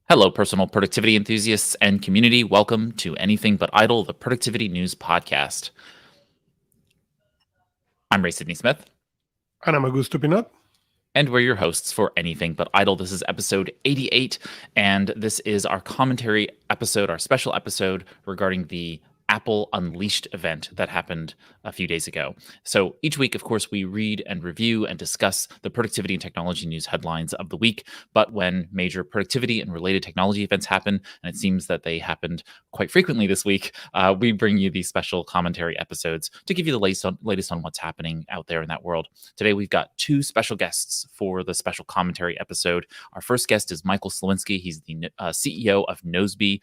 Hello, personal productivity enthusiasts and community. Welcome to Anything But Idle, the Productivity News Podcast. I'm Ray Sidney Smith. And I'm Augusto Pinot. And we're your hosts for Anything But Idle. This is episode 88, and this is our commentary episode, our special episode regarding the Apple Unleashed event that happened a few days ago. So each week, of course, we read and review and discuss the productivity and technology news headlines of the week. But when major productivity and related technology events happen, and it seems that they happened quite frequently this week, we bring you these special commentary episodes to give you the latest on what's happening out there in that world. Today, we've got two special guests for the special commentary episode. Our first guest is Michael Slowinski. He's the CEO of Nozbe.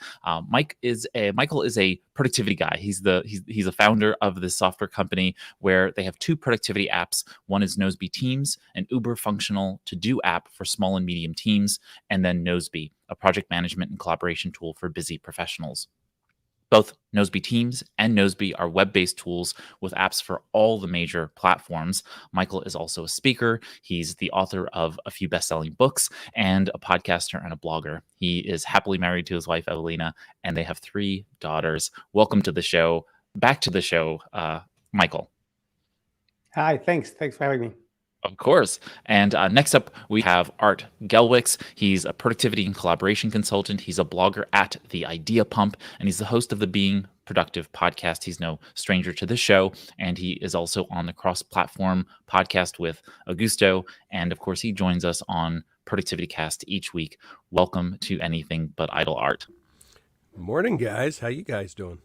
Michael is a productivity guy. He's a founder of this software company where they have two productivity apps. One is Nozbe Teams, an uber functional to-do app for small and medium teams, and then Nozbe, a project management and collaboration tool for busy professionals. Both Nozbe Teams and Nozbe are web-based tools with apps for all the major platforms. Michael is also a speaker. He's the author of a few best-selling books and a podcaster and a blogger. He is happily married to his wife, Evelina, and they have 3 daughters. Welcome to the show. Back to the show, Michael. Hi, thanks. Thanks for having me. Of course. And next up, we have Art Gelwicks. He's a productivity and collaboration consultant. He's a blogger at The Idea Pump, and he's the host of the Being Productive podcast. He's no stranger to this show, and he is also on the cross-platform podcast with Augusto. And of course, he joins us on Productivity Cast each week. Welcome to Anything But Idle, Art. Morning, guys. How you guys doing?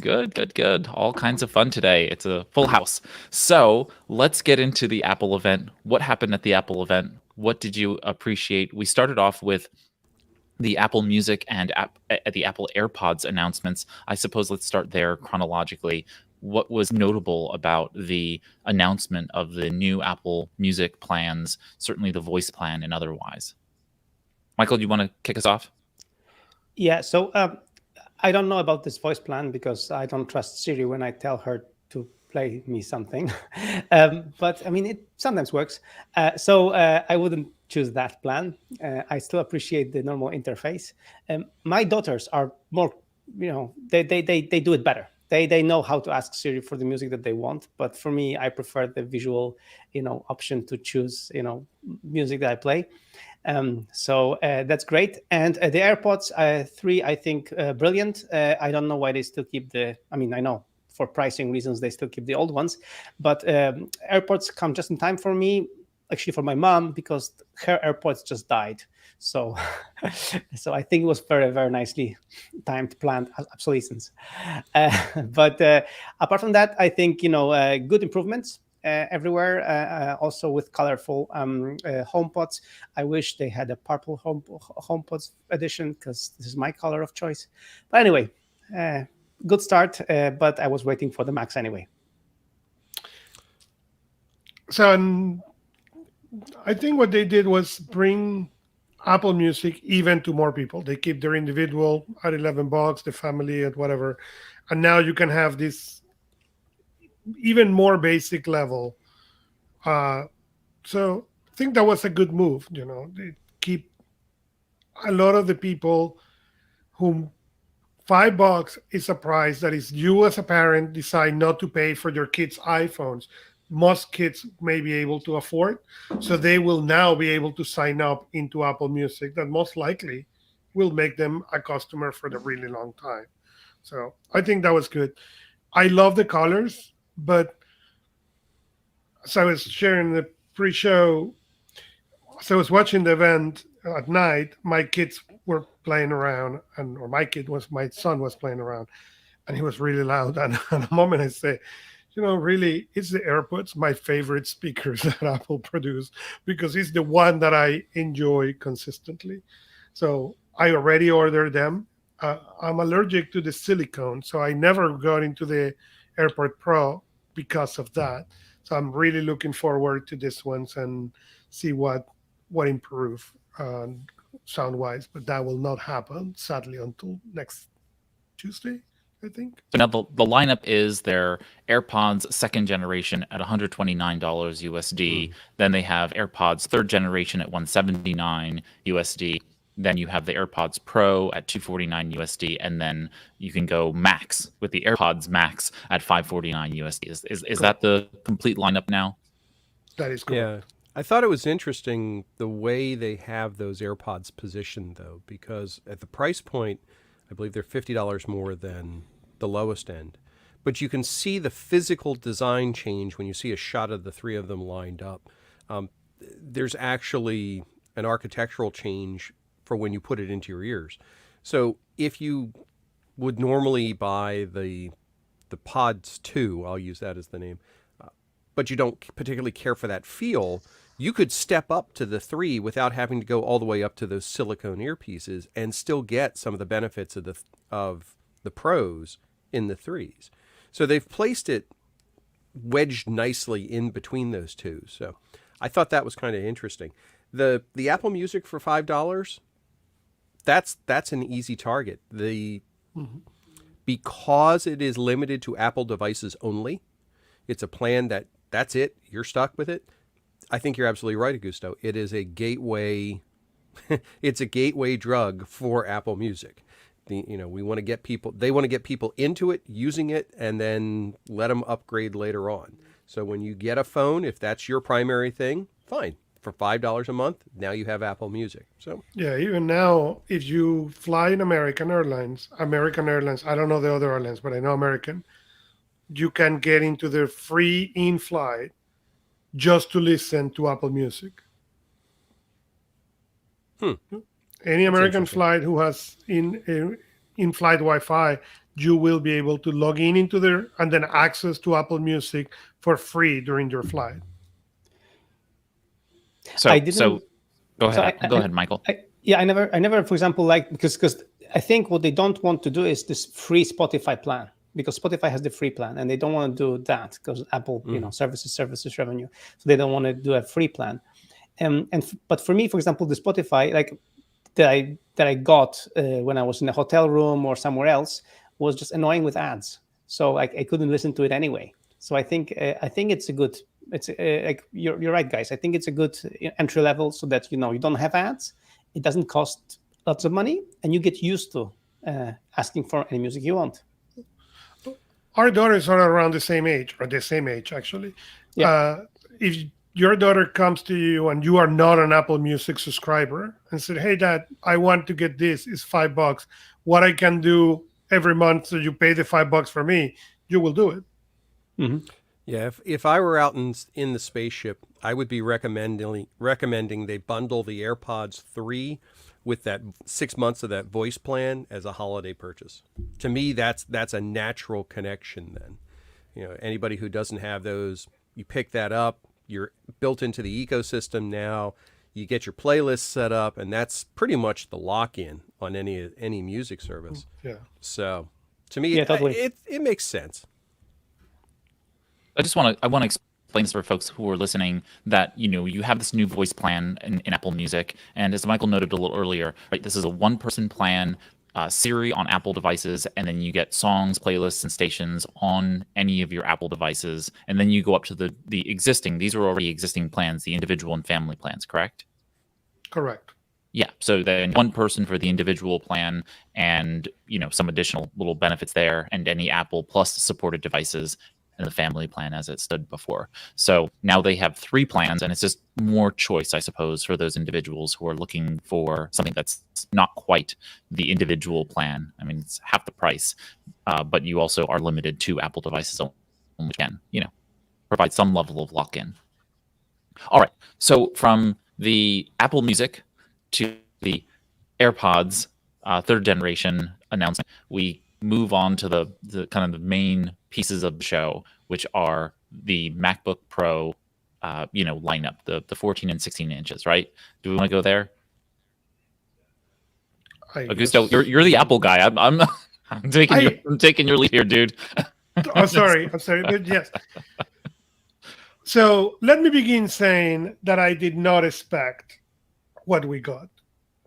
Good. All kinds of fun today. It's a full house. So let's get into the Apple event. What happened at the Apple event? What did you appreciate? We started off with the Apple Music and the Apple AirPods announcements. I suppose let's start there chronologically. What was notable about the announcement of the new Apple Music plans, certainly the voice plan and otherwise? Michael, do you want to kick us off? Yeah, so I don't know about this voice plan because I don't trust Siri when I tell her to play me something. But I mean, it sometimes works. So I wouldn't choose that plan. I still appreciate the normal interface. My daughters are more, they do it better. They know how to ask Siri for the music that they want. But for me, I prefer the visual, option to choose, music that I play. So that's great. And the AirPods 3, I think, brilliant. I don't know why they still keep I know for pricing reasons, they still keep the old ones, but AirPods come just in time for me, actually for my mom, because her AirPods just died. So, so I think it was very, very nicely timed, planned obsolescence. But apart from that, I think, good improvements. Everywhere, also with colorful HomePods. I wish they had a purple HomePods edition because this is my color of choice. But anyway, good start, but I was waiting for the Max anyway. So I think what they did was bring Apple Music even to more people. They keep their individual at $11, the family at whatever. And now you can have this even more basic level. So I think that was a good move. They keep a lot of the people whom $5 is a price that is you as a parent decide not to pay for your kids' iPhones. Most kids may be able to afford, so they will now be able to sign up into Apple Music. That most likely will make them a customer for the really long time. So I think that was good. I love the colors. But as I was sharing the pre-show, so I was watching the event at night. My kids were playing around, my son was playing around, and he was really loud. And at a moment I say, really, it's the AirPods, my favorite speakers that Apple produced, because it's the one that I enjoy consistently. So I already ordered them. I'm allergic to the silicone, so I never got into the AirPod Pro because of that. So I'm really looking forward to this ones and see what improve sound wise. But that will not happen, sadly, until next Tuesday, I think. So now the lineup is their AirPods second generation at $129 USD. Then they have AirPods third generation at $179 USD. Then you have the AirPods Pro at $249 USD, and then you can go Max with the AirPods Max at $549 USD. Is that the complete lineup now? That is correct. Yeah. I thought it was interesting the way they have those AirPods positioned, though, because at the price point, I believe they're $50 more than the lowest end. But you can see the physical design change when you see a shot of the three of them lined up. There's actually an architectural change for when you put it into your ears. So if you would normally buy the Pods 2, I'll use that as the name, but you don't particularly care for that feel, you could step up to the 3 without having to go all the way up to those silicone earpieces and still get some of the benefits of the Pros in the 3s. So they've placed it wedged nicely in between those two. So I thought that was kind of interesting. The Apple Music for $5, that's an easy target. Because it is limited to Apple devices only, it's a plan that's it. You're stuck with it. I think you're absolutely right, Augusto. It is a gateway. It's a gateway drug for Apple Music. We want to get people. They want to get people into it, using it, and then let them upgrade later on. So when you get a phone, if that's your primary thing, fine. For $5 a month, now you have Apple Music. So yeah, even now, if you fly in American Airlines, I don't know the other airlines, but I know American, you can get into their free in-flight just to listen to Apple Music. Any American flight who has in-flight Wi-Fi, you will be able to log into there and then access to Apple Music for free during your flight. So go ahead. Go ahead, Michael. I never, for example, because I think what they don't want to do is this free Spotify plan, because Spotify has the free plan and they don't want to do that because Apple, services revenue. So they don't want to do a free plan. But for me, for example, the Spotify that I got when I was in a hotel room or somewhere else was just annoying with ads. So I couldn't listen to it anyway. So I think it's a good. You're right, guys. I think it's a good entry level so that you don't have ads. It doesn't cost lots of money, and you get used to asking for any music you want. Our daughters are around the same age, actually. Yeah. If your daughter comes to you and you are not an Apple Music subscriber and said, "Hey, Dad, I want to get this. It's $5. What I can do every month so you pay the $5 for me," you will do it. Mm-hmm. Yeah, if I were out in the spaceship, I would be recommending they bundle the AirPods 3 with that 6 months of that voice plan as a holiday purchase. To me, that's a natural connection then. Anybody who doesn't have those, you pick that up, you're built into the ecosystem now, you get your playlist set up, and that's pretty much the lock-in on any music service. Yeah. So to me, totally. it makes sense. I want to explain this for folks who are listening that, you have this new voice plan in Apple Music. And as Michael noted a little earlier, right, this is a one-person plan, Siri on Apple devices, and then you get songs, playlists, and stations on any of your Apple devices. And then you go up to the existing, these are already existing plans, the individual and family plans, correct? Correct. Yeah. So then one person for the individual plan and, some additional little benefits there, and any Apple Plus supported devices in the family plan as it stood before. So now they have 3 plans, and it's just more choice, I suppose, for those individuals who are looking for something that's not quite the individual plan. I mean, it's half the price, but you also are limited to Apple devices only, can, provide some level of lock-in. All right. So from the Apple Music to the AirPods 3rd generation announcement, we move on to the kind of the main pieces of the show, which are the MacBook Pro, lineup, the 14 and 16 inches, right? Do we want to go there? Augusto, you're the Apple guy. I'm taking your lead here, dude. I'm sorry, but yes. So let me begin saying that I did not expect what we got.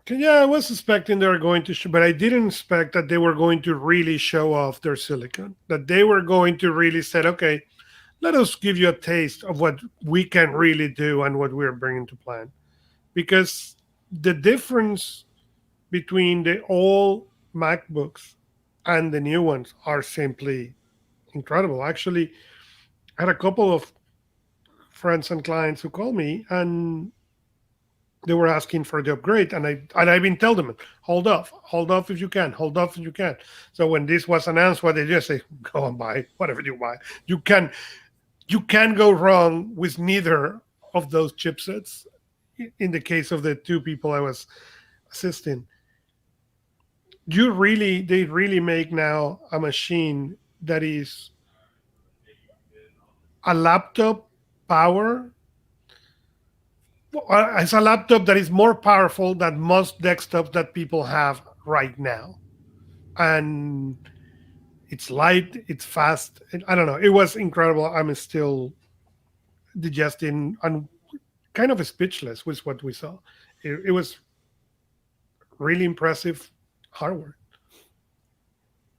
Yeah, I was suspecting they were going to but I didn't expect that they were going to really show off their silicon, that they were going to really say, okay, let us give you a taste of what we can really do and what we're bringing to plan. Because the difference between the old MacBooks and the new ones are simply incredible. Actually, I had a couple of friends and clients who called me, and they were asking for the upgrade, and I've been telling them, hold off if you can, hold off if you can. So when this was announced, what they just say, go and buy whatever you buy. You can go wrong with neither of those chipsets. In the case of the two people I was assisting, they really make now a machine that is a laptop power. It's a laptop that is more powerful than most desktops that people have right now, and it's light, it's fast. I don't know. It was incredible. I'm still digesting and kind of speechless with what we saw. It was really impressive hardware.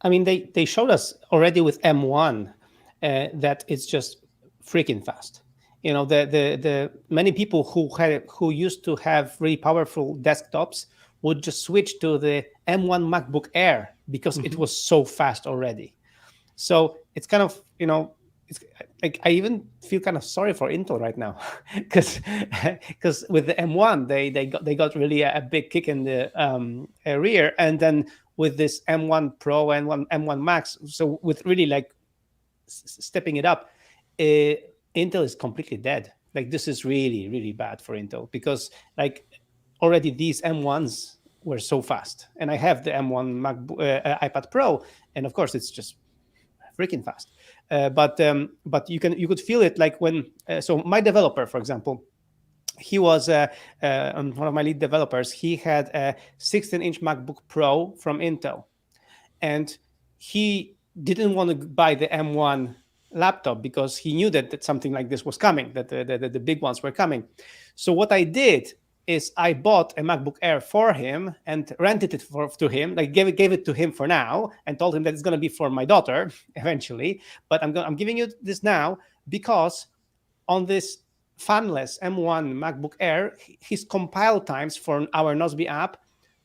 I mean, they showed us already with M1 that it's just freaking fast. You know, the many people who used to have really powerful desktops would just switch to the M1 MacBook Air because it was so fast already. So it's kind of, you know, it's like I even feel kind of sorry for Intel right now because with the M1 they got really a big kick in the rear, and then with this M1 Pro and M1 Max, so with really like stepping it up, Intel is completely dead. Like this is really, really bad for Intel because like already these M1s were so fast, and I have the M1 iPad Pro, and of course it's just freaking fast. But you could feel it like when so my developer, for example, he was one of my lead developers. He had a 16-inch MacBook Pro from Intel, and he didn't want to buy the M1 laptop because he knew that something like this was coming, that the big ones were coming. So what I did is I bought a MacBook Air for him and rented it to him, like gave it to him for now, and told him that it's going to be for my daughter eventually. But I'm giving you this now because on this fanless M1 MacBook Air, his compile times for our Nozbe app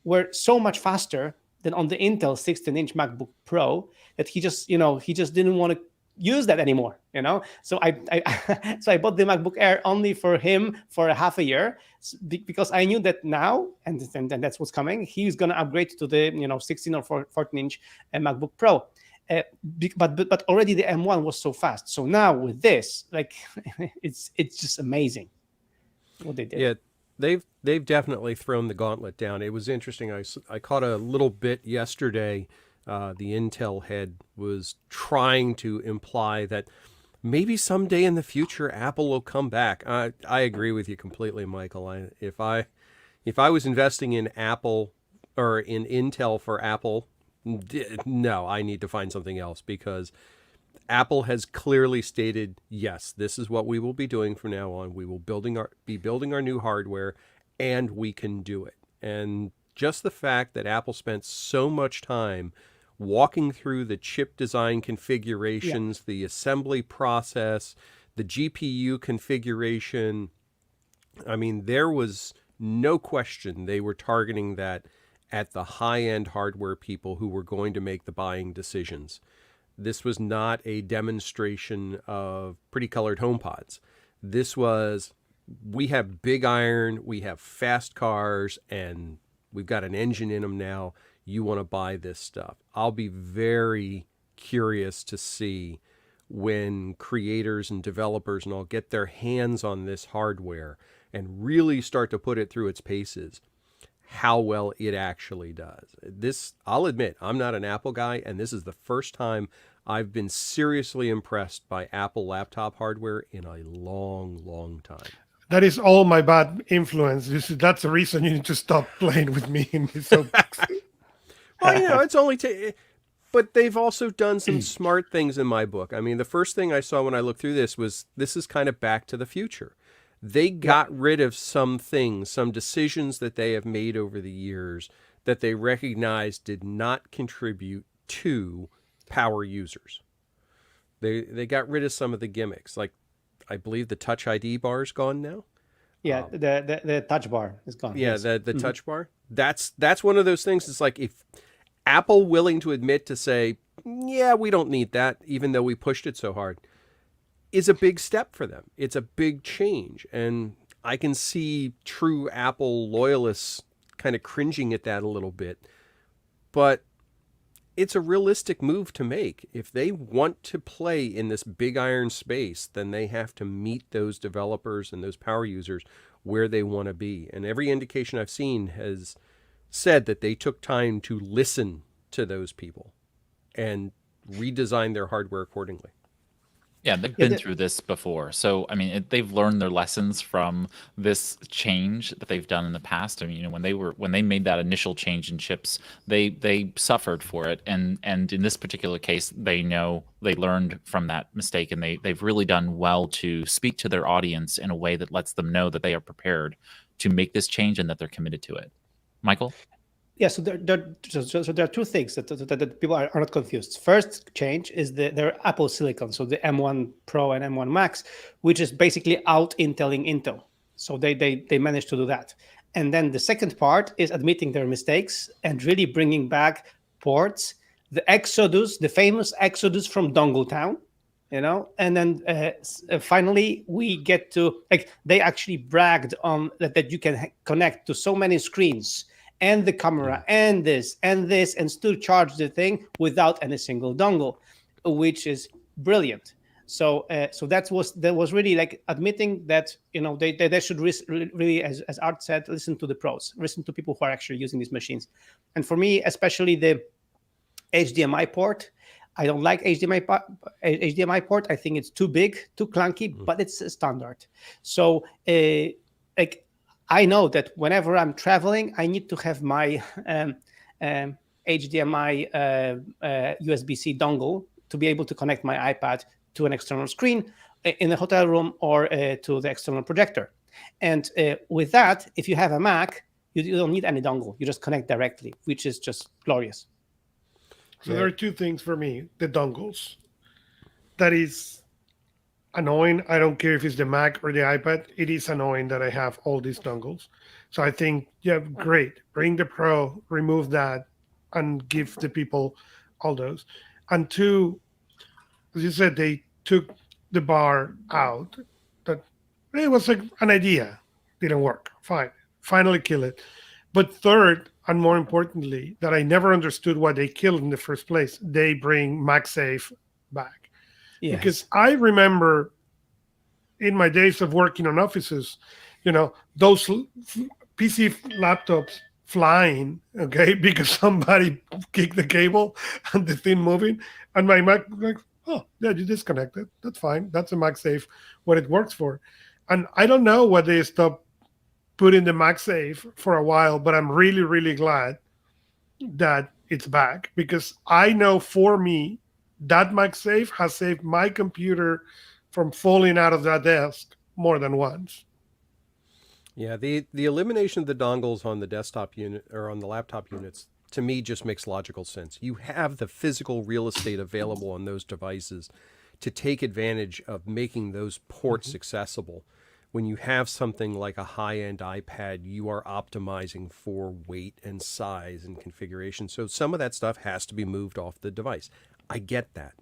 were so much faster than on the Intel 16-inch MacBook Pro that he just didn't want to use that anymore, you know. So I so I bought the MacBook Air only for him for a half a year because I knew that now, and that's what's coming. He's going to upgrade to the 16 or 14-inch MacBook Pro. But already the M1 was so fast. So now with this, like, it's just amazing what they did. Yeah, they've definitely thrown the gauntlet down. It was interesting. I caught a little bit yesterday. The Intel head was trying to imply that maybe someday in the future Apple will come back. I agree with you completely, Michael. If I was investing in Apple or in Intel for Apple, no, I need to find something else because Apple has clearly stated, yes, this is what we will be doing from now on. We will be building our new hardware, and we can do it. And just the fact that Apple spent so much time walking through the chip design configurations, the assembly process, the GPU configuration, I mean, there was no question they were targeting that at the high-end hardware people who were going to make the buying decisions. This was not a demonstration of pretty colored HomePods. This was, we have big iron, we have fast cars, and we've got an engine in them now. You want to buy this stuff. I'll be very curious to see when creators and developers and all get their hands on this hardware and really start to put it through its paces, how well it actually does. This, I'll admit, I'm not an Apple guy, and this is the first time I've been seriously impressed by Apple laptop hardware in a long, long time. That is all my bad influence. That's the reason you need to stop playing with me in this soapbox. Well, it's only but they've also done some smart things in my book. I mean, the first thing I saw when I looked through this is kind of back to the future. They got rid of some things, some decisions that they have made over the years that they recognized did not contribute to power users. They got rid of some of the gimmicks. Like, I believe the Touch ID bar is gone now. Yeah, the touch bar is gone. Yeah, Yes. the touch bar. That's one of those things. It's like if Apple willing to admit to say, yeah, we don't need that, even though we pushed it so hard, is a big step for them. It's a big change. And I can see true Apple loyalists kind of cringing at that a little bit. But it's a realistic move to make. If they want to play in this big iron space, then they have to meet those developers and those power users where they want to be. And every indication I've seen has said that they took time to listen to those people and redesign their hardware accordingly. Yeah, they've been through this before. So, I mean, they've learned their lessons from this change that they've done in the past. I mean, you know, when they made that initial change in chips, they suffered for it, and in this particular case, they know they learned from that mistake, and they've really done well to speak to their audience in a way that lets them know that they are prepared to make this change and that they're committed to it. Michael? Yeah, so there are two things that people are not confused. First change is their Apple Silicon, so the M1 Pro and M1 Max, which is basically out-Intelling Intel. So they managed to do that. And then the second part is admitting their mistakes and really bringing back ports, the exodus, the famous exodus from Dongle Town, you know. And then finally we get to, like, they actually bragged on that you can connect to so many screens and the camera and this and still charge the thing without any single dongle, which is brilliant. So that was really like admitting that, you know, they should really, as Art said, listen to the pros, listen to people who are actually using these machines. And for me, especially the HDMI port, I don't like HDMI port. I think it's too big, too clunky, but it's a standard. So like, I know that whenever I'm traveling, I need to have my HDMI USB-C dongle to be able to connect my iPad to an external screen in a hotel room or to the external projector. And with that, if you have a Mac, you don't need any dongle. You just connect directly, which is just glorious. So there are two things for me. The dongles. That is annoying. I don't care if it's the Mac or the iPad. It is annoying that I have all these dongles. So I think, yeah, great. Bring the Pro, remove that, and give the people all those. And two, as you said, they took the bar out. That it was like an idea. Didn't work. Fine. Finally kill it. But third, and more importantly, that I never understood why they killed in the first place, they bring MagSafe back. Yes. Because I remember in my days of working on offices, you know, those PC laptops flying, okay, because somebody kicked the cable and the thing moving, and my Mac, like, oh, yeah, you disconnect it. That's fine. That's a MagSafe, what it works for. And I don't know why they stopped putting the MagSafe for a while, but I'm really, really glad that it's back, because I know for me, that MagSafe has saved my computer from falling out of that desk more than once. Yeah, the elimination of the dongles on the desktop unit or on the laptop units, to me, just makes logical sense. You have the physical real estate available on those devices to take advantage of making those ports accessible. When you have something like a high-end iPad, you are optimizing for weight and size and configuration. So some of that stuff has to be moved off the device. I get that.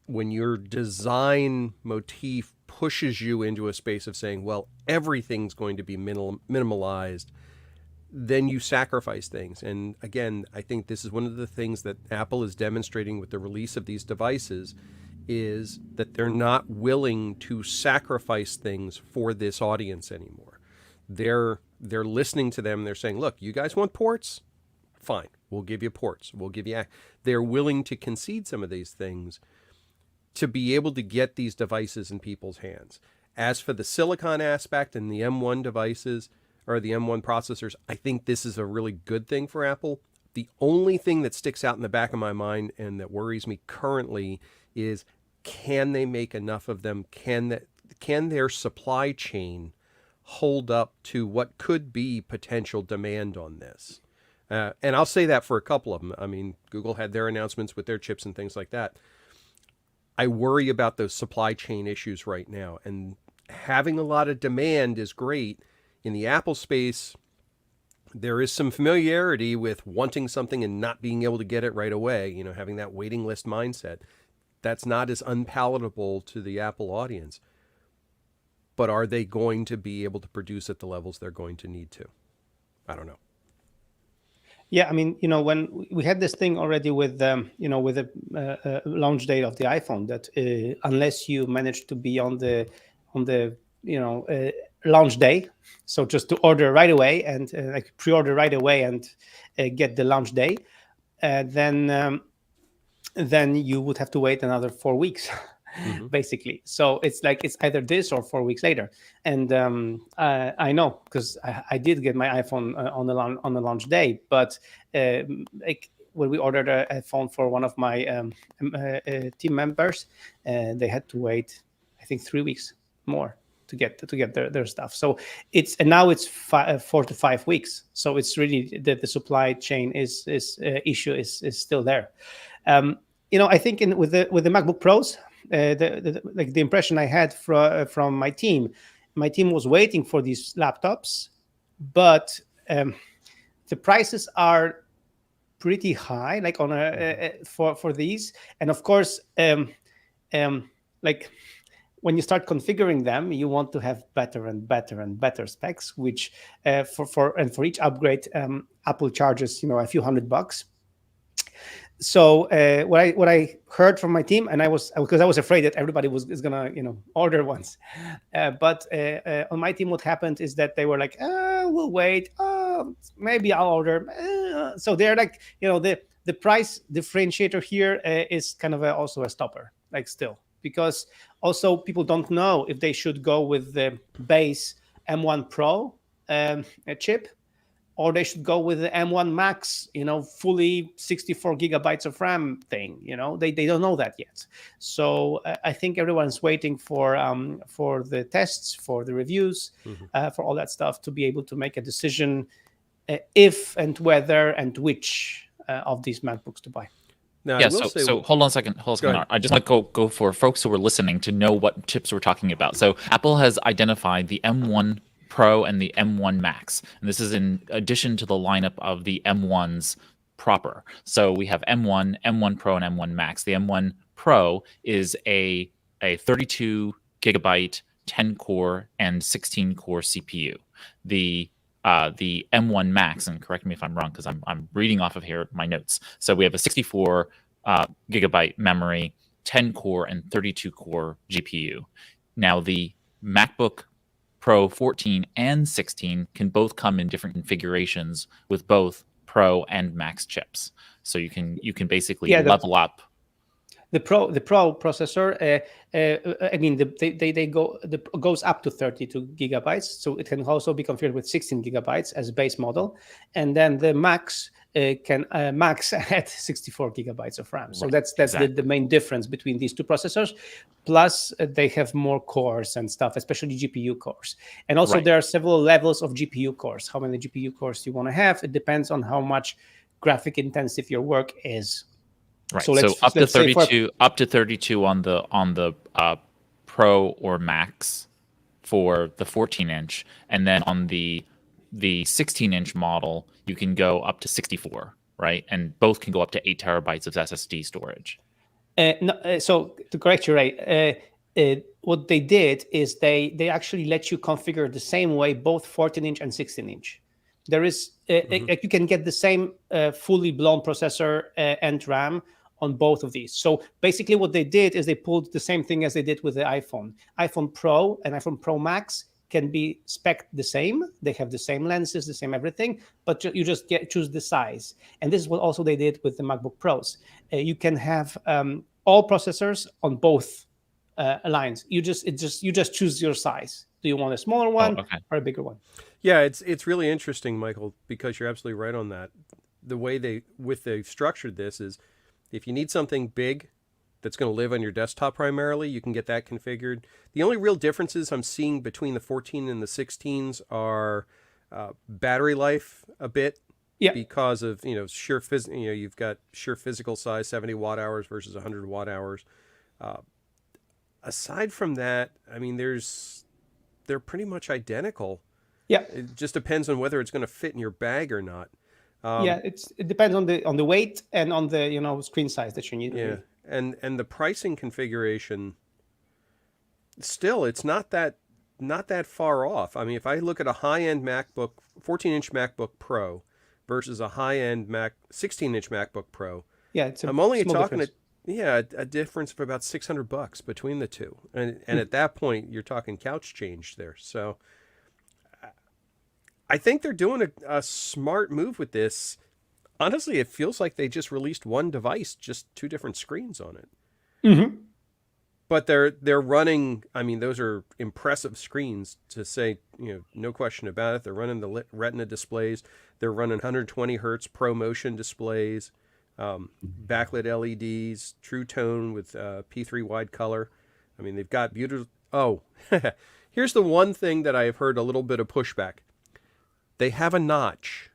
When your design motif pushes you into a space of saying, well, everything's going to be minimalized, then you sacrifice things. And again, I think this is one of the things that Apple is demonstrating with the release of these devices, is that they're not willing to sacrifice things for this audience anymore. They're listening to them. They're saying, look, you guys want ports? Fine. We'll give you ports. We'll give you... They're willing to concede some of these things to be able to get these devices in people's hands. As for the silicon aspect and the M1 devices or the M1 processors, I think this is a really good thing for Apple. The only thing that sticks out in the back of my mind and that worries me currently is, can they make enough of them? Can their supply chain hold up to what could be potential demand on this? And I'll say that for a couple of them. I mean, Google had their announcements with their chips and things like that. I worry about those supply chain issues right now. And having a lot of demand is great. In the Apple space, there is some familiarity with wanting something and not being able to get it right away, having that waiting list mindset. That's not as unpalatable to the Apple audience. But are they going to be able to produce at the levels they're going to need to? I don't know. Yeah, I mean, when we had this thing already with, with the launch date of the iPhone, that unless you manage to be on the launch day, so just to order right away and like pre-order right away and get the launch day, then you would have to wait another 4 weeks. Basically, so it's like it's either this or 4 weeks later, and I know because I did get my iPhone on the launch day, but like when we ordered a phone for one of my team members, they had to wait, I think, 3 weeks more to get their stuff. So now it's 4 to 5 weeks. So it's really the supply chain issue is still there. I think with the MacBook Pros. The impression I had from my team was waiting for these laptops, but the prices are pretty high, like on for these, and of course, like when you start configuring them, you want to have better and better and better specs, which for each upgrade, Apple charges a few $100. So what I heard from my team, and because I was afraid that everybody is gonna order ones, but on my team, what happened is that they were like, we'll wait, maybe I'll order. So they're like, the price differentiator here is kind of also a stopper, like still, because also people don't know if they should go with the base M1 Pro chip, or they should go with the M1 Max, fully 64 gigabytes of RAM thing. They don't know that yet. So I think everyone's waiting for the tests, for the reviews, for all that stuff to be able to make a decision if and whether and which of these MacBooks to buy. Now, yeah, so hold on a second. I just want to go for folks who are listening to know what chips we're talking about. So Apple has identified the M1 Pro and the M1 Max, and this is in addition to the lineup of the M1s proper. So we have M1, M1 Pro, and M1 Max. The M1 Pro is a 32 gigabyte, 10 core, and 16 core CPU. The M1 Max, and correct me if I'm wrong because I'm reading off of here my notes. So we have a 64 gigabyte memory, 10 core, and 32 core GPU. Now the MacBook Pro 14 and 16 can both come in different configurations with both Pro and Max chips. So you can basically level up. The Pro processor, I mean, goes up to 32 gigabytes, so it can also be configured with 16 gigabytes as base model, and then the Max can max at 64 gigabytes of RAM. So that's exactly the main difference between these two processors. Plus, they have more cores and stuff, especially GPU cores. And also, there are several levels of GPU cores. How many GPU cores you want to have? It depends on how much graphic intensive your work is. Right. So up to 32 on the Pro or Max for the 14-inch, and then on the 16-inch model, you can go up to 64, right? And both can go up to 8 terabytes of SSD storage. So to correct you, Ray, what they did is they actually let you configure the same way both 14-inch and 16-inch. There is you can get the same fully blown processor and RAM on both of these. So basically what they did is they pulled the same thing as they did with the iPhone. iPhone Pro and iPhone Pro Max can be spec'd the same. They have the same lenses, the same everything, but you just choose the size. And this is what also they did with the MacBook Pros. You can have all processors on both lines. You just choose your size. Do you want a smaller one or a bigger one? Yeah, it's really interesting, Michael, because you're absolutely right on that. The way they've structured this is, if you need something big that's going to live on your desktop primarily, you can get that configured. The only real differences I'm seeing between the 14 and the 16s are battery life a bit, because of you've got sheer physical size, 70 watt hours versus 100 watt hours. Aside from that, I mean, there's they're pretty much identical. Yeah. It just depends on whether it's going to fit in your bag or not. Yeah, it depends on the weight and on the screen size that you need. Yeah, and the pricing configuration, still, it's not that far off. I mean, if I look at a high-end MacBook, 14-inch MacBook Pro versus a high-end 16-inch MacBook Pro, Yeah, it's I'm only small talking difference. a difference of about $600 between the two, and at that point, you're talking couch change there. So, I think they're doing a smart move with this. Honestly, it feels like they just released one device, just two different screens on it. Mm-hmm. But they're running. I mean, those are impressive screens to say, no question about it. They're running the Retina displays. They're running 120 hertz ProMotion displays, backlit LEDs, True Tone with P3 wide color. I mean, they've got beautiful. Oh, here's the one thing that I have heard a little bit of pushback. They have a notch.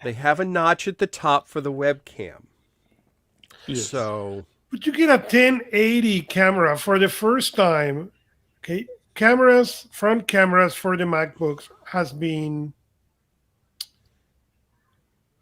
They have a notch at the top for the webcam. Yes. So, But you get a 1080 camera for the first time. Okay, front cameras for the MacBooks has been,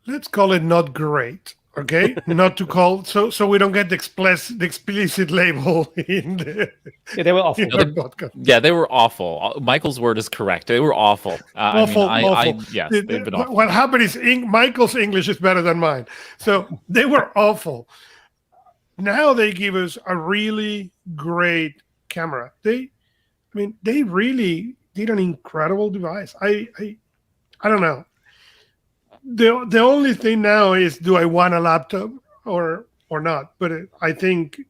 let's call it not great. Okay, not to call so we don't get the explicit label in the Yeah, they were awful. in our podcast. Yeah, they were awful. Michael's word is correct. They were awful. Awful, awful. Yes, they've been awful. What happened is Michael's English is better than mine, so they were awful. Now they give us a really great camera. They really did an incredible device. I don't know. The only thing now is, do I want a laptop or not? But I think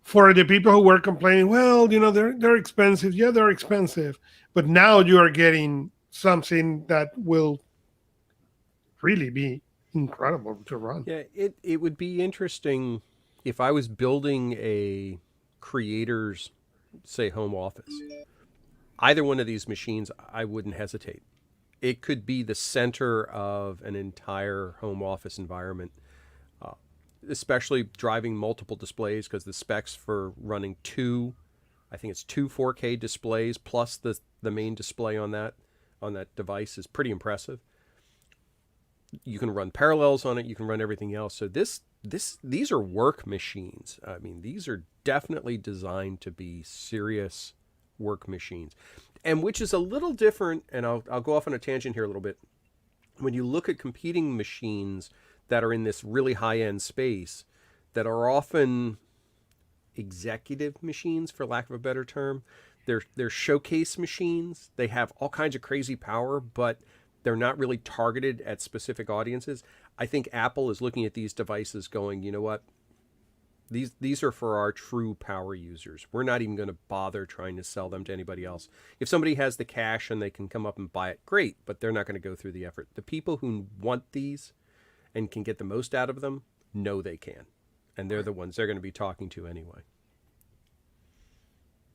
for the people who were complaining, well, they're expensive. Yeah, they're expensive. But now you are getting something that will really be incredible to run. yeah, it would be interesting if I was building a creator's, say, home office. Either one of these machines, I wouldn't hesitate. It could be the center of an entire home office environment, especially driving multiple displays, because the specs for running two 4K displays plus the main display on that device is pretty impressive. You can run parallels on it. You can run everything else. So these are work machines. I mean, these are definitely designed to be serious work machines. And which is a little different, and I'll go off on a tangent here a little bit. When you look at competing machines that are in this really high-end space, that are often executive machines, for lack of a better term, they're showcase machines. They have all kinds of crazy power, but they're not really targeted at specific audiences. I think Apple is looking at these devices going, you know what? These are for our true power users. We're not even going to bother trying to sell them to anybody else. If somebody has the cash and they can come up and buy it, great, but they're not going to go through the effort. The people who want these and can get the most out of them know they can. And they're the ones they're going to be talking to anyway.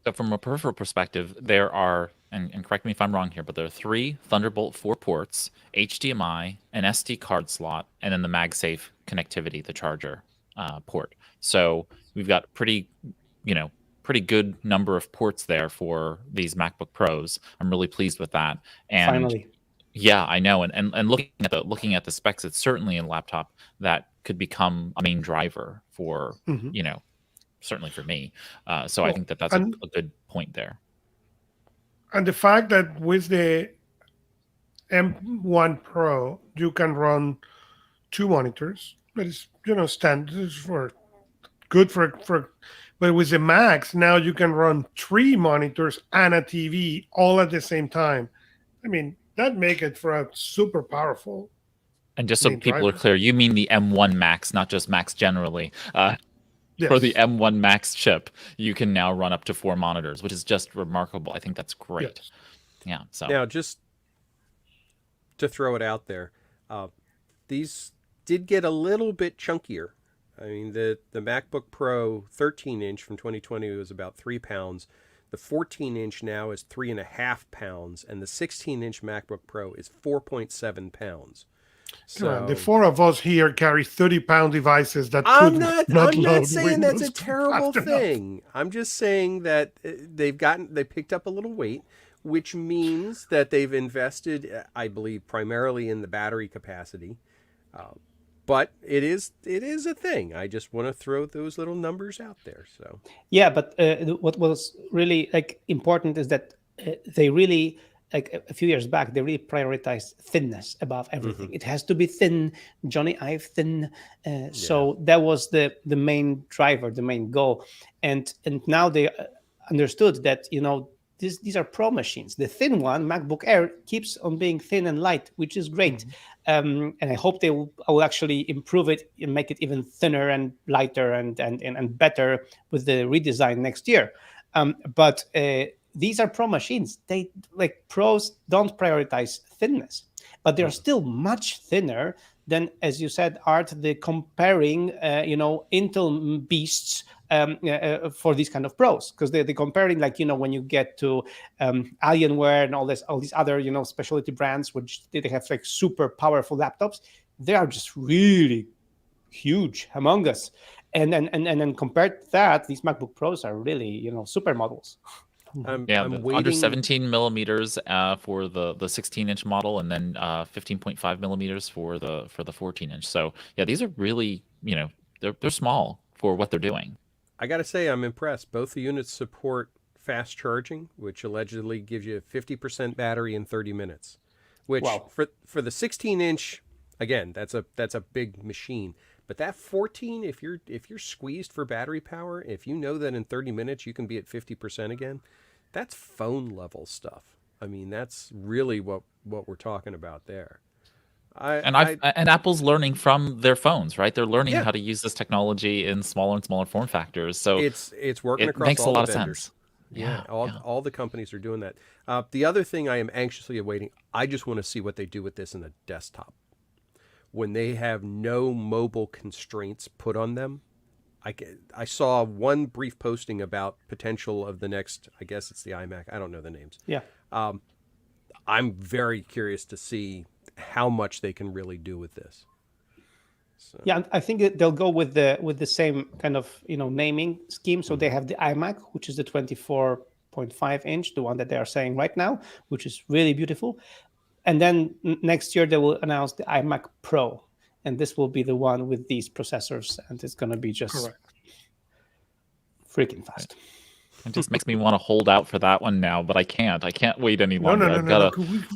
So from a peripheral perspective, there are, and correct me if I'm wrong here, but there are 3 Thunderbolt 4 ports, HDMI, an SD card slot, and then the MagSafe connectivity, the charger port. So we've got pretty good number of ports there for these MacBook Pros. I'm really pleased with that. And Finally. yeah, I know. And looking at the specs, it's certainly a laptop that could become a main driver for certainly for me. So I think that's a good point there. And the fact that with the M1 Pro, you can run 2 monitors. That is, standard for good for. But with the Max, now you can run 3 monitors and a TV all at the same time. I mean, that make it for a super powerful. And just so people are clear, you mean the M1 Max, not just Max generally. Yes. For the M1 Max chip, you can now run up to 4 monitors, which is just remarkable. I think that's great. Yes. Yeah. So now, just to throw it out there, these did get a little bit chunkier. I mean, the MacBook Pro 13-inch from 2020 was about 3 pounds. The 14-inch now is 3.5 pounds, and the 16-inch MacBook Pro is 4.7 pounds. Come on, the So four of us here carry 30-pound devices that I'm could not not I'm load not saying that's a Windows terrible fast enough. thing. I'm just saying that they picked up a little weight, which means that they've invested, I believe, primarily in the battery capacity. But it is a thing. I just want to throw those little numbers out there. So Yeah, but what was really like important is that they really, like a few years back, they really prioritized thinness above everything. It has to be thin, Johnny Ive thin. So that was the main driver, the main goal, and now they understood that these are pro machines. The thin one, MacBook Air, keeps on being thin and light, which is great. And I hope I will actually improve it and make it even thinner and lighter and better with the redesign next year. But these are pro machines. They pros don't prioritize thinness, but they're still much thinner than, as you said, Art, the comparing Intel beasts for these kind of pros, because they're comparing when you get to Alienware and all these other specialty brands which they have super powerful laptops, they are just really huge, humongous, and then compared to that, these MacBook Pros are really super models. I'm under waiting. 17 millimeters for the 16-inch model, and then 15.5 millimeters for the 14-inch. So yeah, these are really they're small for what they're doing. I got to say, I'm impressed. Both the units support fast charging, which allegedly gives you 50% battery in 30 minutes. Which for the 16-inch, again, that's a big machine. But that 14, if you're squeezed for battery power, if you know that in 30 minutes you can be at 50% again, that's phone level stuff. I mean, that's really what we're talking about there. And Apple's learning from their phones, right? They're learning how to use this technology in smaller and smaller form factors. So it's working across makes all a lot the of vendors. sense. Yeah, all the companies are doing that. The other thing I am anxiously awaiting, I just want to see what they do with this in a desktop. When they have no mobile constraints put on them. I saw one brief posting about potential of the next, I guess it's the iMac. I don't know the names. Yeah. I'm very curious to see how much they can really do with this. So. Yeah, I think they'll go with the same kind of naming scheme. So they have the iMac, which is the 24.5 inch, the one that they are saying right now, which is really beautiful. And then next year they will announce the iMac Pro, and this will be the one with these processors, and it's going to be just freaking fast. It just makes me want to hold out for that one now, but I can't. I can't wait any longer.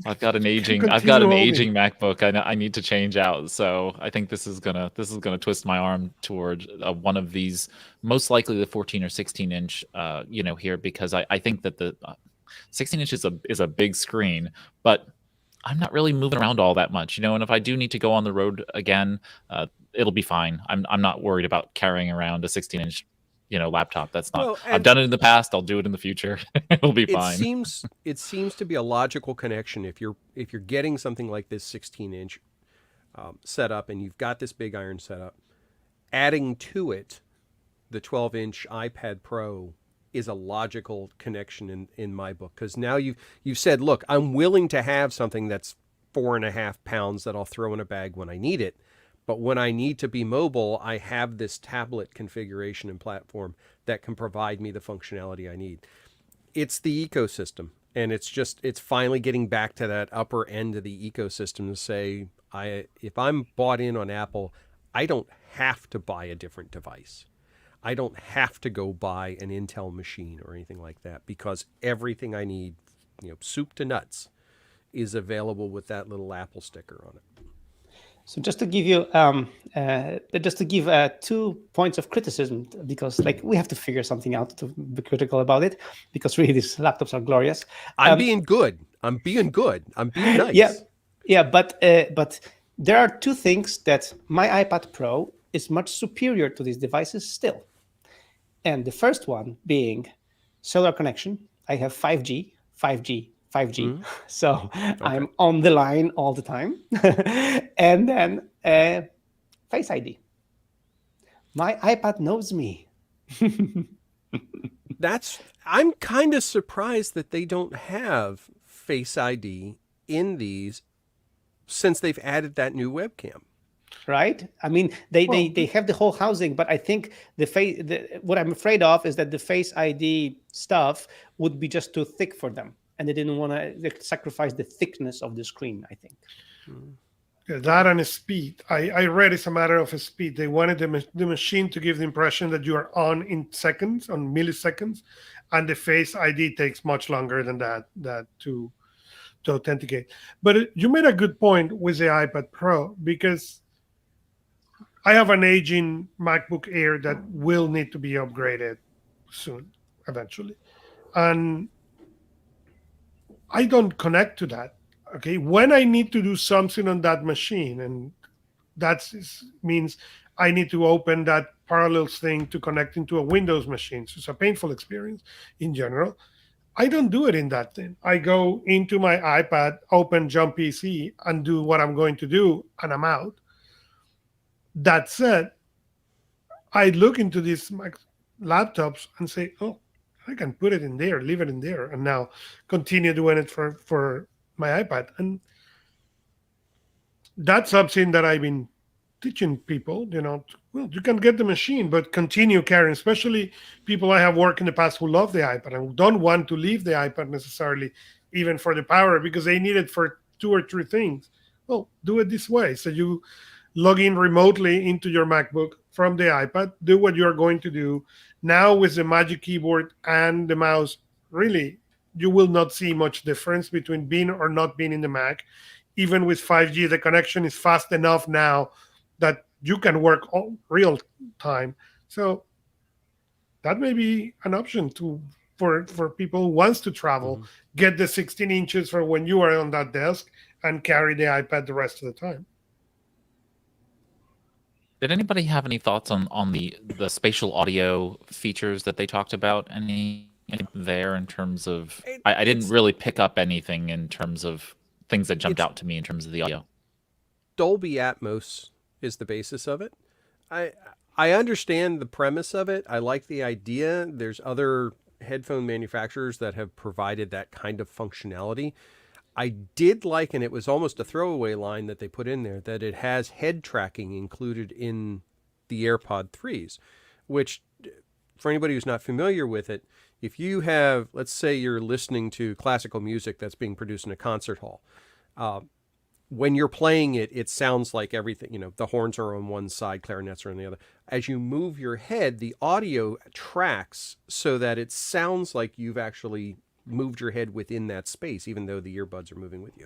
I've got an aging MacBook. I need to change out. So I think this is gonna twist my arm toward one of these, most likely the 14 or 16 inch. Here, because I think that the 16 inch is a big screen, but I'm not really moving around all that much, and if I do need to go on the road again, it'll be fine. I'm not worried about carrying around a 16-inch, laptop. That's not. I've done it in the past. I'll do it in the future. It'll be fine. It seems to be a logical connection if you're getting something like this 16-inch setup and you've got this big iron setup, adding to it the 12-inch iPad Pro is a logical connection in my book, because now you've said, look, I'm willing to have something that's 4.5 pounds that I'll throw in a bag when I need it, but when I need to be mobile, I have this tablet configuration and platform that can provide me the functionality I need. It's the ecosystem, and it's finally getting back to that upper end of the ecosystem to say, if I'm bought in on Apple, I don't have to buy a different device. I don't have to go buy an Intel machine or anything like that, because everything I need, soup to nuts, is available with that little Apple sticker on it. So just to give you, 2 points of criticism, because we have to figure something out to be critical about it, because really these laptops are glorious. I'm being good. I'm being nice. Yeah, but there are 2 things that my iPad Pro is much superior to these devices still. And the first one being cellular connection. I have 5G. Mm-hmm. So okay. I'm on the line all the time. And then Face ID. My iPad knows me. I'm kind of surprised that they don't have Face ID in these since they've added that new webcam. Right? I mean, they have the whole housing, but I think what I'm afraid of is that the Face ID stuff would be just too thick for them, and they didn't want to sacrifice the thickness of the screen, I think. Yeah, that and speed. I read it's a matter of speed. They wanted the machine to give the impression that you are on in seconds, on milliseconds, and the Face ID takes much longer than that to authenticate. But you made a good point with the iPad Pro, because I have an aging MacBook Air that will need to be upgraded soon, eventually. And I don't connect to that. Okay. When I need to do something on that machine, and that means I need to open that Parallels thing to connect into a Windows machine. So it's a painful experience in general. I don't do it in that thing. I go into my iPad, open Jump PC, and do what I'm going to do, and I'm out. That said, I look into these laptops and say, oh, I can put it in there, leave it in there, and now continue doing it for my iPad. And that's something that I've been teaching people, well, you can get the machine, but continue carrying, especially people I have worked in the past who love the iPad and don't want to leave the iPad necessarily, even for the power, because they need it for 2 or 3 things. Well, do it this way. So you log in remotely into your MacBook from the iPad, do what you're going to do. Now with the Magic Keyboard and the mouse, really, you will not see much difference between being or not being in the Mac. Even with 5G, the connection is fast enough now that you can work all real time. So that may be an option for people who wants to travel, get the 16 inches for when you are on that desk and carry the iPad the rest of the time. Did anybody have any thoughts on the spatial audio features that they talked about? Anything there in terms of, I didn't really pick up anything in terms of things that jumped out to me in terms of the audio. Dolby Atmos is the basis of it. I understand the premise of it. I like the idea. There's other headphone manufacturers that have provided that kind of functionality. I did like, and it was almost a throwaway line that they put in there, that it has head tracking included in the AirPod 3s, which, for anybody who's not familiar with it, if you have, let's say you're listening to classical music that's being produced in a concert hall, when you're playing it, it sounds like everything, the horns are on one side, clarinets are on the other. As you move your head, the audio tracks so that it sounds like you've actually moved your head within that space, even though the earbuds are moving with you.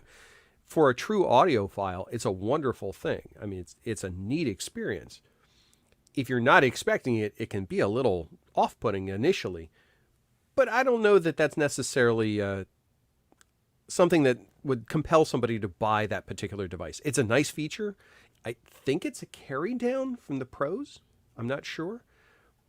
For a true audiophile, it's a wonderful thing. I mean, it's a neat experience. If you're not expecting it, it can be a little off-putting initially. But I don't know that that's necessarily something that would compel somebody to buy that particular device. It's a nice feature. I think it's a carry down from the Pros. I'm not sure.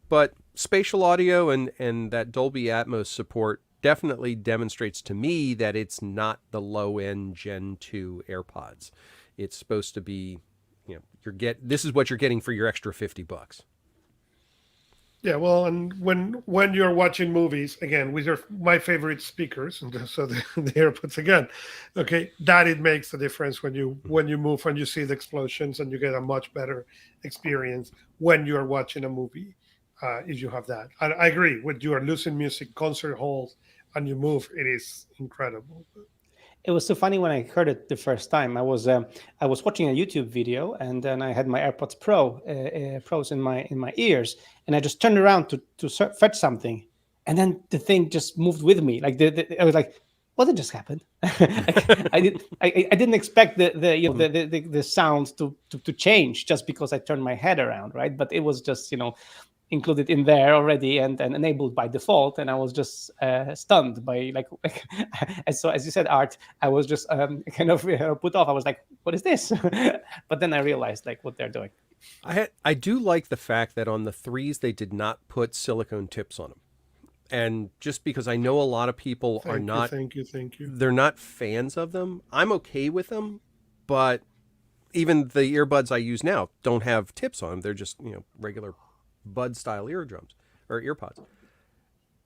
But spatial audio and that Dolby Atmos support definitely demonstrates to me that it's not the low-end Gen 2 AirPods. It's supposed to be, this is what you're getting for your extra $50. Yeah, well, and when you're watching movies, again, with my favorite speakers, and so the AirPods again, okay, that it makes a difference when you move and you see the explosions, and you get a much better experience when you're watching a movie, if you have that. I agree, when you are listening music, concert halls, and you move, it is incredible. It was so funny when I heard it the first time. I was watching a YouTube video, and then I had my AirPods Pros in my ears, and I just turned around to fetch something, and then the thing just moved with me. Like I was like, "What did just happen?" I didn't expect the sound to change just because I turned my head around, right? But it was just included in there already and enabled by default, and I was just stunned by and so as you said, Art, I was just kind of put off. I was like, what is this? But then I realized what they're doing. I do like the fact that on the 3s they did not put silicone tips on them, and just because I know a lot of people are not, thank you, they're not fans of them. I'm okay with them, but even the earbuds I use now don't have tips on them. They're just regular Bud style eardrums or earpods.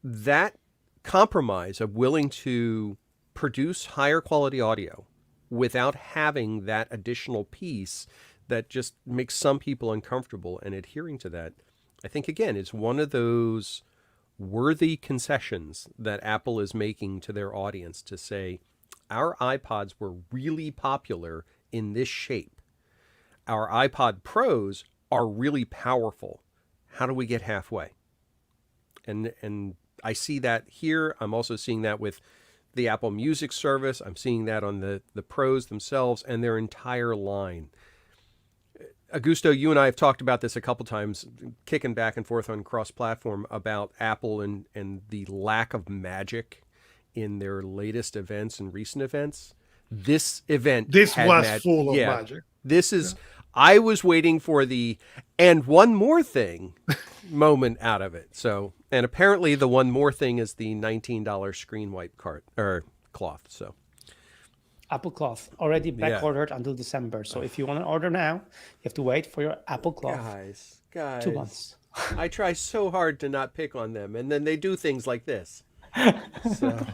That compromise of willing to produce higher quality audio without having that additional piece that just makes some people uncomfortable, and adhering to that, I think, again, is one of those worthy concessions that Apple is making to their audience to say, our iPods were really popular in this shape. Our iPod Pros are really powerful. How do we get halfway? And I see that here. I'm also seeing that with the Apple Music service. I'm seeing that on the Pros themselves and their entire line. Augusto, you and I have talked about this a couple times, kicking back and forth on cross-platform about Apple and the lack of magic in their latest events and recent events. This event This had was full of magic. This is, I was waiting for the "and one more thing" moment out of it. So, and apparently the one more thing is the $19 screen wipe cloth. So, Apple Cloth already back ordered until December. So if you want to order now, you have to wait for your Apple Cloth. guys, 2 months. I try so hard to not pick on them, and then they do things like this. So,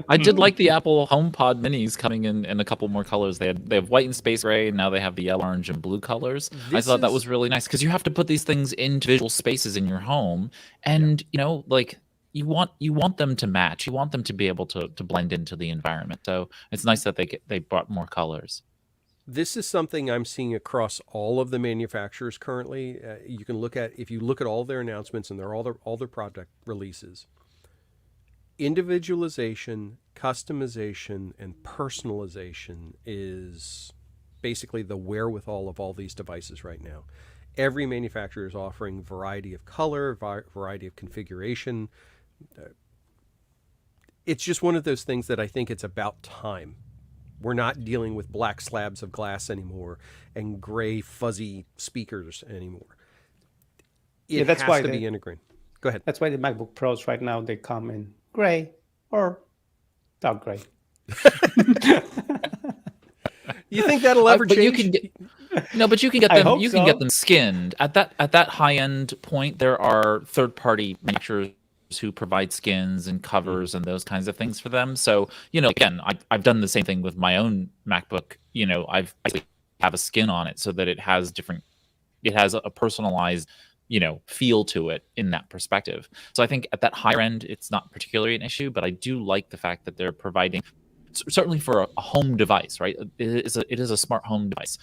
I did like the Apple HomePod Minis coming in a couple more colors. They have white and space gray, and now they have the yellow, orange, and blue colors. I thought that was really nice because you have to put these things into visual spaces in your home, and like you want them to match. You want them to be able to blend into the environment. So it's nice that they brought more colors. this is something I'm seeing across all of the manufacturers currently. You can look at, if you look at all their announcements and all their product releases, individualization, customization, and personalization is basically the wherewithal of all these devices right now. Every manufacturer is offering variety of color, variety of configuration. It's just one of those things that I think it's about time. We're not dealing with black slabs of glass anymore and gray fuzzy speakers anymore. It that's has why to be integrated. Go ahead. That's why the MacBook Pros right now, they come in gray or dark gray. You think that'll ever But change? you can get but you can get I them. hope You can so. get them skinned at that high end point. There are third-party manufacturers who provide skins and covers and those kinds of things for them. So again, I've done the same thing with my own MacBook. I've actually have a skin on it so that it has a personalized feel to it in that perspective. So I think at that higher end, it's not particularly an issue, but I do like the fact that they're providing, certainly for a home device, right? It is a smart home device,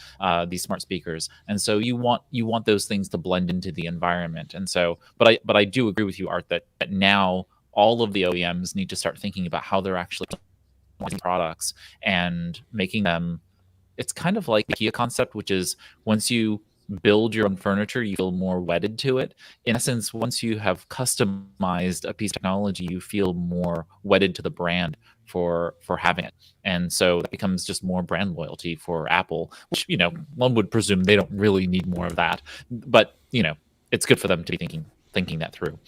these smart speakers, and so you want those things to blend into the environment. And so, but I do agree with you, Art, that now all of the OEMs need to start thinking about how they're actually making products and making them. It's kind of like the IKEA concept, which is once you build your own furniture, you feel more wedded to it. In essence, once you have customized a piece of technology, you feel more wedded to the brand for having it. And so that becomes just more brand loyalty for Apple, which, one would presume they don't really need more of that. But, it's good for them to be thinking that through.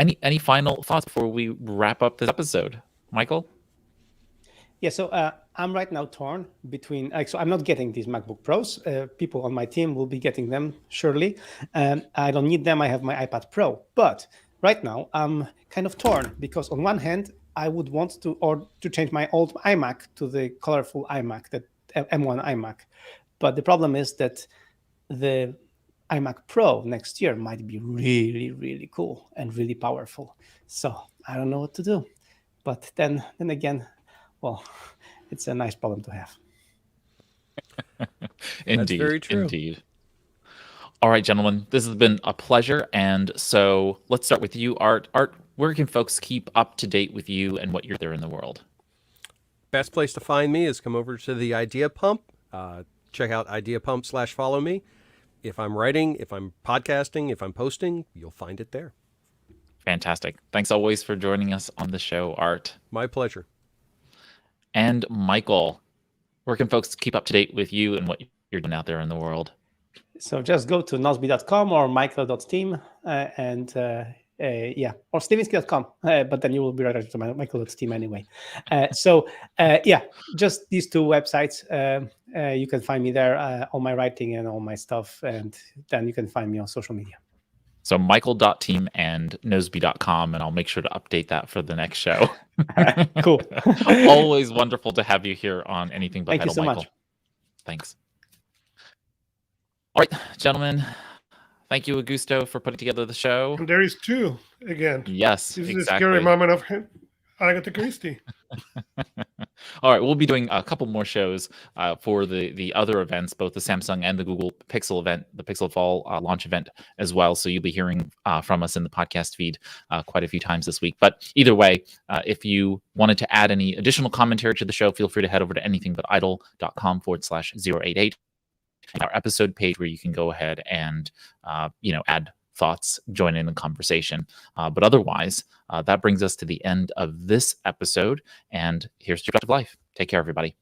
Any final thoughts before we wrap up this episode? Michael? Yeah, so I'm right now torn between. So I'm not getting these MacBook Pros. People on my team will be getting them surely. I don't need them. I have my iPad Pro. But right now I'm kind of torn because on one hand I would want to change my old iMac to the colorful iMac, that M1 iMac. But the problem is that the iMac Pro next year might be really, really cool and really powerful. So I don't know what to do. But then again, well, it's a nice problem to have. Indeed, very true. Indeed. All right, gentlemen, this has been a pleasure. And so let's start with you, Art. Art, where can folks keep up to date with you and what you're there in the world? Best place to find me is come over to the Idea Pump. Check out Idea Pump /follow me. If I'm writing, if I'm podcasting, if I'm posting, you'll find it there. Fantastic. Thanks always for joining us on the show, Art. My pleasure. And Michael, where can folks keep up to date with you and what you're doing out there in the world? So just go to nosby.com or michael.team or stevinsky.com, but then you will be right to michael.team anyway. Just these two websites. You can find me there, all my writing and all my stuff, and then you can find me on social media. So Michael.team and Noseby.com, and I'll make sure to update that for the next show. Cool. Always wonderful to have you here on Anything But Thank you Idle, so Michael. much. Thanks. All right, gentlemen. Thank you, Augusto, for putting together the show. And there is two again. Yes, This is exactly. a scary moment of Agatha Christie. All right, we'll be doing a couple more shows for the other events, both the Samsung and the Google Pixel event, the Pixel Fall launch event as well. So you'll be hearing from us in the podcast feed quite a few times this week. But either way, if you wanted to add any additional commentary to the show, feel free to head over to anythingbutidle.com/088, our episode page, where you can go ahead and add thoughts, join in the conversation. But otherwise, that brings us to the end of this episode. And here's your productive life. Take care, everybody.